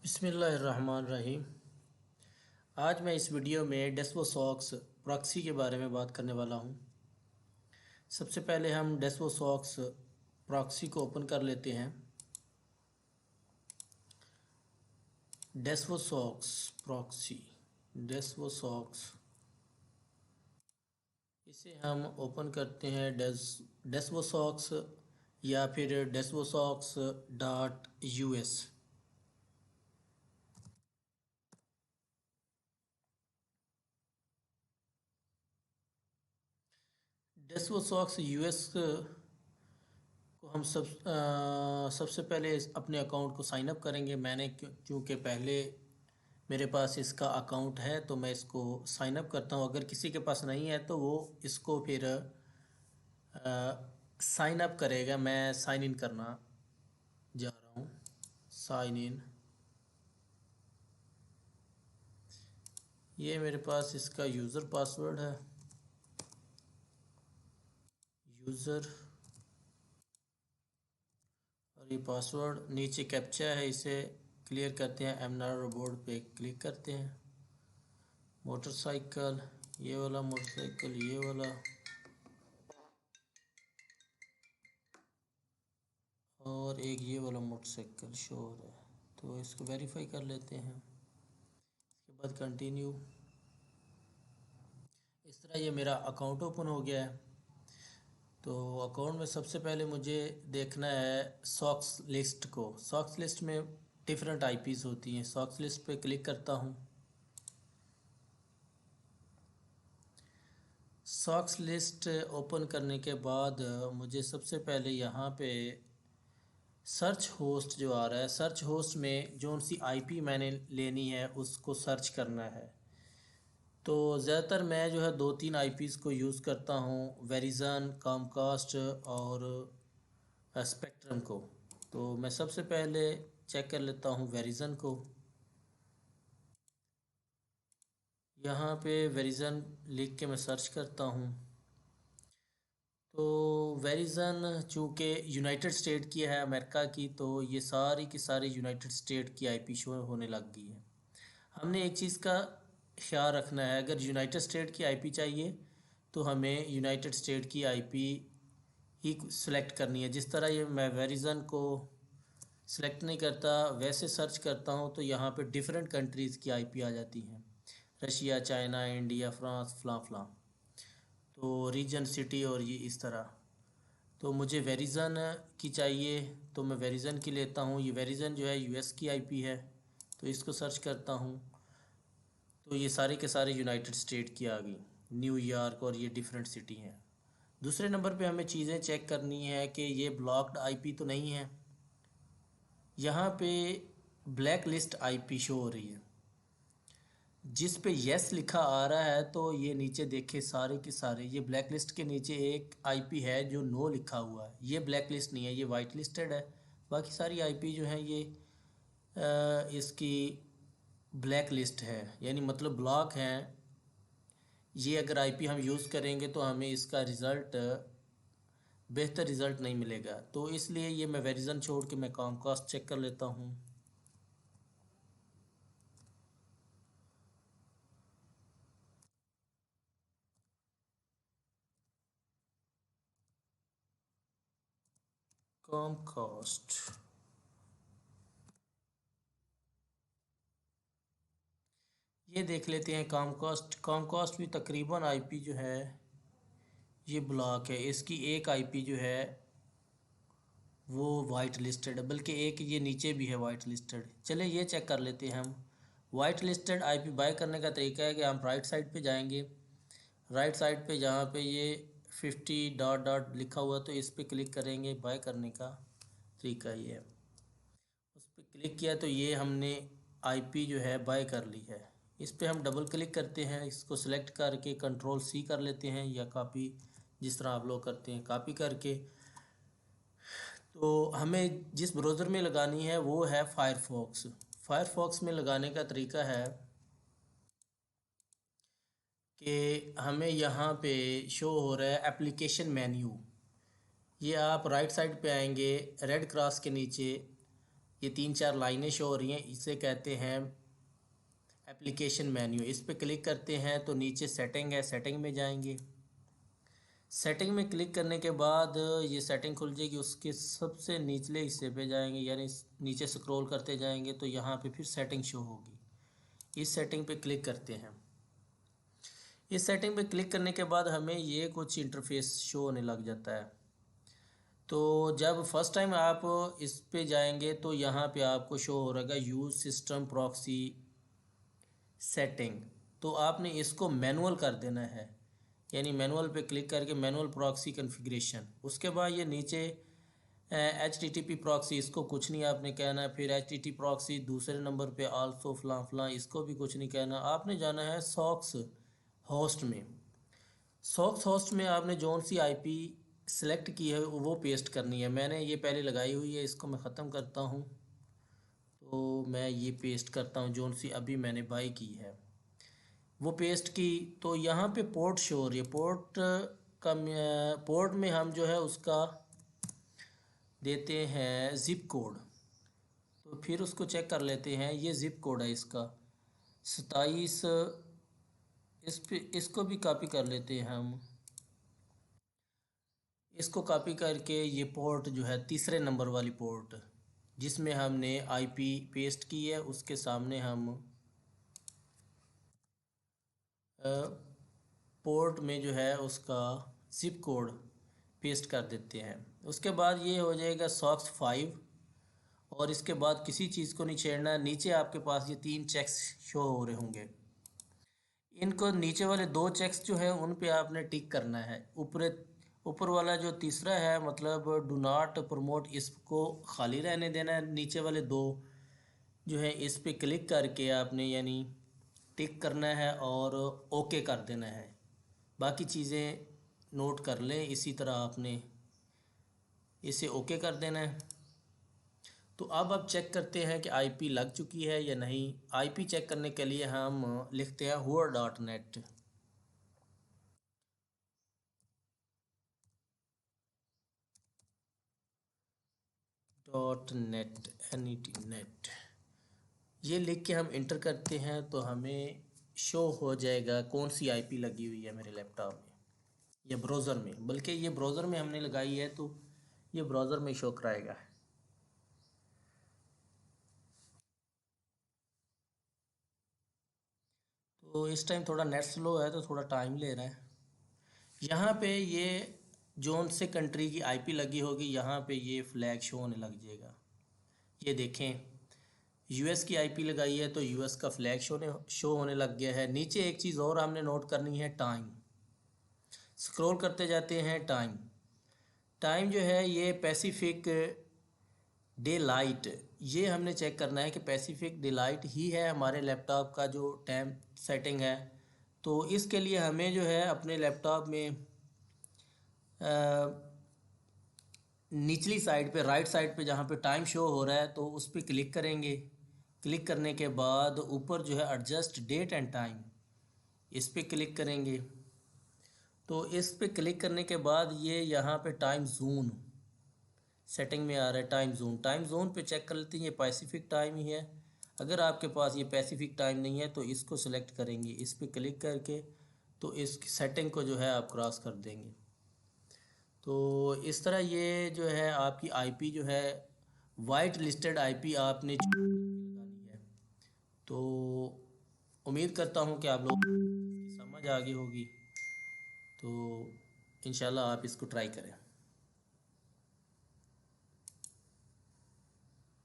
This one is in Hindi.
बिस्मिल्लाहिर्रहमानिर्रहीम। आज मैं इस वीडियो में डेस्वोसॉक्स प्रॉक्सी के बारे में बात करने वाला हूँ। सबसे पहले हम डेस्वोसॉक्स प्रॉक्सी को ओपन कर लेते हैं। डेस्वोसॉक्स प्रॉक्सी, डेस्वोसॉक्स, इसे हम ओपन करते हैं डेस्वोसॉक्स या फिर desvosox.us। डेस्वोसॉक्स यूएस को हम सबसे पहले अपने अकाउंट को साइन अप करेंगे। मैंने क्योंकि पहले मेरे पास इसका अकाउंट है तो मैं इसको साइन अप करता हूँ। अगर किसी के पास नहीं है तो वो इसको फिर साइन अप करेगा। मैं साइन इन करना जा रहा हूँ। साइन इन, ये मेरे पास इसका यूज़र पासवर्ड है। यूज़र और ये पासवर्ड, नीचे कैप्चा है, इसे क्लियर करते हैं। एम नॉट रोबोट पे क्लिक करते हैं। मोटरसाइकिल, ये वाला मोटरसाइकिल, ये वाला, और एक ये वाला मोटरसाइकिल शो हो रहा है, तो इसको वेरीफाई कर लेते हैं। इसके बाद कंटिन्यू। इस तरह ये मेरा अकाउंट ओपन हो गया है। तो अकाउंट में सबसे पहले मुझे देखना है सॉक्स लिस्ट को। सॉक्स लिस्ट में डिफरेंट आईपीज़ होती हैं। सॉक्स लिस्ट पे क्लिक करता हूँ। सॉक्स लिस्ट ओपन करने के बाद मुझे सबसे पहले यहाँ पे सर्च होस्ट जो आ रहा है, सर्च होस्ट में जो सी आईपी मैंने लेनी है उसको सर्च करना है। तो ज़्यादातर मैं जो है 2-3 आईपीज़ को यूज़ करता हूँ, वेरिज़न, कॉमकास्ट और स्पेक्ट्रम को। तो मैं सबसे पहले चेक कर लेता हूँ वेरिज़न को। यहाँ पे वेरिज़न लिख के मैं सर्च करता हूँ। तो वेरिज़न चूँकि यूनाइटेड स्टेट की है, अमेरिका की, तो ये सारी की सारी यूनाइटेड स्टेट की आईपी शो होने लग गई है। हमने एक चीज़ का ख्याल रखना है, अगर यूनाइटेड स्टेट की आईपी चाहिए तो हमें यूनाइटेड स्टेट की आईपी ही सिलेक्ट करनी है। जिस तरह ये मैं वेरिज़न को सिलेक्ट नहीं करता, वैसे सर्च करता हूँ तो यहाँ पे डिफरेंट कंट्रीज़ की आईपी आ जाती हैं। रशिया, चाइना, इंडिया, फ्रांस, फ़लाँ फ़लाँ, तो रीजन, सिटी और ये इस तरह। तो मुझे वेरिज़न की चाहिए तो मैं वेरिज़न की लेता हूँ। ये वेरिज़न जो है यूएस की आईपी है, तो इसको सर्च करता हूँ। तो ये सारे के सारे यूनाइटेड स्टेट की आ गई, न्यूयॉर्क, और ये डिफरेंट सिटी हैं। दूसरे नंबर पे हमें चीज़ें चेक करनी है कि ये ब्लॉक्ड आईपी तो नहीं है। यहाँ पे ब्लैक लिस्ट आईपी शो हो रही है। जिस पे येस लिखा आ रहा है तो ये नीचे देखे सारे के सारे, ये ब्लैक लिस्ट के नीचे एक आईपी है जो नो लिखा हुआ है। ये ब्लैक लिस्ट नहीं है, ये वाइट लिस्टेड है। बाकी सारी आईपी जो हैं ये इसकी ब्लैक लिस्ट है, यानी मतलब ब्लॉक हैं। ये अगर आईपी हम यूज़ करेंगे तो हमें इसका रिज़ल्ट, बेहतर रिज़ल्ट नहीं मिलेगा। तो इसलिए ये मैं वेरिज़न छोड़ के मैं कॉमकास्ट चेक कर लेता हूँ। कॉमकास्ट, ये देख लेते हैं। कॉमकास्ट, कॉमकास्ट भी तकरीबन आईपी जो है ये ब्लॉक है। इसकी एक आईपी जो है वो वाइट लिस्टेड है, बल्कि एक ये नीचे भी है वाइट लिस्टेड। चले ये चेक कर लेते हैं हम। वाइट लिस्टेड आईपी बाय करने का तरीका है कि हम राइट साइड पे जाएंगे। राइट साइड पे जहाँ पे ये 50 डॉट डॉट लिखा हुआ तो इस पे क्लिक करेंगे। बाय करने का तरीका ये है। उस पर क्लिक किया तो ये हमने आईपी जो है बाय कर ली है। इस पे हम डबल क्लिक करते हैं, इसको सिलेक्ट करके कंट्रोल सी कर लेते हैं, या कॉपी, जिस तरह आप लोग करते हैं कॉपी करके। तो हमें जिस ब्राउज़र में लगानी है वो है फायरफॉक्स। फायरफॉक्स में लगाने का तरीका है कि हमें यहाँ पे शो हो रहा है एप्लीकेशन मेन्यू। ये आप राइट साइड पे आएंगे, रेड क्रॉस के नीचे ये 3-4 लाइनें शो हो रही हैं, इसे कहते हैं एप्लीकेशन मेन्यू। इस पे क्लिक करते हैं तो नीचे सेटिंग है, सेटिंग में जाएंगे। सेटिंग में क्लिक करने के बाद ये सेटिंग खुल जाएगी। उसके सबसे निचले हिस्से पे जाएंगे, यानी नीचे स्क्रॉल करते जाएंगे तो यहाँ पे फिर सेटिंग शो होगी। इस सेटिंग पे क्लिक करते हैं। इस सेटिंग पे क्लिक करने के बाद हमें ये कुछ इंटरफेस शो होने लग जाता है। तो जब फर्स्ट टाइम आप इस पे जाएंगे तो यहाँ पे आपको शो हो रहेगा यूज़ सिस्टम प्रॉक्सी सेटिंग। तो आपने इसको मैनुअल कर देना है, यानी मैनुअल पे क्लिक करके मैनुअल प्रॉक्सी कॉन्फ़िगरेशन। उसके बाद ये नीचे HTTP प्रॉक्सी, इसको कुछ नहीं आपने कहना है। फिर HTTP प्रॉक्सी दूसरे नंबर पे आल्सो फलां फलां, इसको भी कुछ नहीं कहना। आपने जाना है सॉक्स होस्ट में। सॉक्स होस्ट में आपने जौन सी IP सेलेक्ट की है वो पेस्ट करनी है। मैंने ये पहले लगाई हुई है, इसको मैं ख़त्म करता हूँ। तो मैं ये पेस्ट करता हूँ जौन सी अभी मैंने बाई की है, वो पेस्ट की। तो यहाँ पे पोर्ट शो हो रही है। पोर्ट में हम जो है उसका देते हैं ज़िप कोड। तो फिर उसको चेक कर लेते हैं। ये ज़िप कोड है इसका 27। इस पे इसको भी कॉपी कर लेते हैं हम। इसको कॉपी करके ये पोर्ट जो है तीसरे नंबर वाली पोर्ट जिसमें हमने IP पेस्ट की है, उसके सामने हम पोर्ट में जो है उसका ज़िप कोड पेस्ट कर देते हैं। उसके बाद ये हो जाएगा सॉक्स 5। और इसके बाद किसी चीज़ को नहीं छेड़ना है। नीचे आपके पास ये 3 चेक्स शो हो रहे होंगे। इनको नीचे वाले 2 चेक्स जो है उन पे आपने टिक करना है। ऊपर वाला जो तीसरा है मतलब डू नॉट प्रमोट, इसको खाली रहने देना है। नीचे वाले 2 जो है इस पे क्लिक करके आपने यानी टिक करना है और ओके कर देना है। बाकी चीज़ें नोट कर लें, इसी तरह आपने इसे ओके कर देना है। तो अब आप चेक करते हैं कि IP लग चुकी है या नहीं। IP चेक करने के लिए हम लिखते हैं whoa.net। .net ये लिख के हम इंटर करते हैं तो हमें शो हो जाएगा कौन सी IP लगी हुई है मेरे लैपटॉप में या ब्राउज़र में। बल्कि ये ब्राउज़र में हमने लगाई है तो ये ब्राउज़र में शो कराएगा। तो इस टाइम थोड़ा नेट स्लो है तो थोड़ा टाइम ले रहा है। यहाँ पे ये जोन से कंट्री की IP लगी होगी, यहाँ पे ये फ्लैग शो होने लग जाएगा। ये देखें US की IP लगाई है तो US का फ्लैग शो होने लग गया है। नीचे एक चीज़ और हमने नोट करनी है, टाइम। स्क्रॉल करते जाते हैं। टाइम जो है ये पैसिफिक डे लाइट, ये हमने चेक करना है कि पैसिफिक डे लाइट ही है हमारे लैपटॉप का जो टाइम सेटिंग है। तो इसके लिए हमें जो है अपने लैपटॉप में निचली साइड पे राइट साइड पे जहाँ पे टाइम शो हो रहा है तो उस पर क्लिक करेंगे। क्लिक करने के बाद ऊपर जो है एडजस्ट डेट एंड टाइम, इस पे क्लिक करेंगे। तो इस पे क्लिक करने के बाद ये यहाँ पे टाइम जोन सेटिंग में आ रहा है। टाइम जोन पे चेक कर लेते हैं, ये पैसिफिक टाइम ही है। अगर आपके पास ये पैसिफिक टाइम नहीं है तो इसको सिलेक्ट करेंगे, इस पे क्लिक करके तो इस सेटिंग को जो है आप क्रॉस कर देंगे। तो इस तरह ये जो है आपकी IP जो है वाइट लिस्टेड IP आपने लगानी है। तो उम्मीद करता हूँ कि आप लोग समझ आ गई होगी। तो इंशाल्लाह आप इसको ट्राई करें।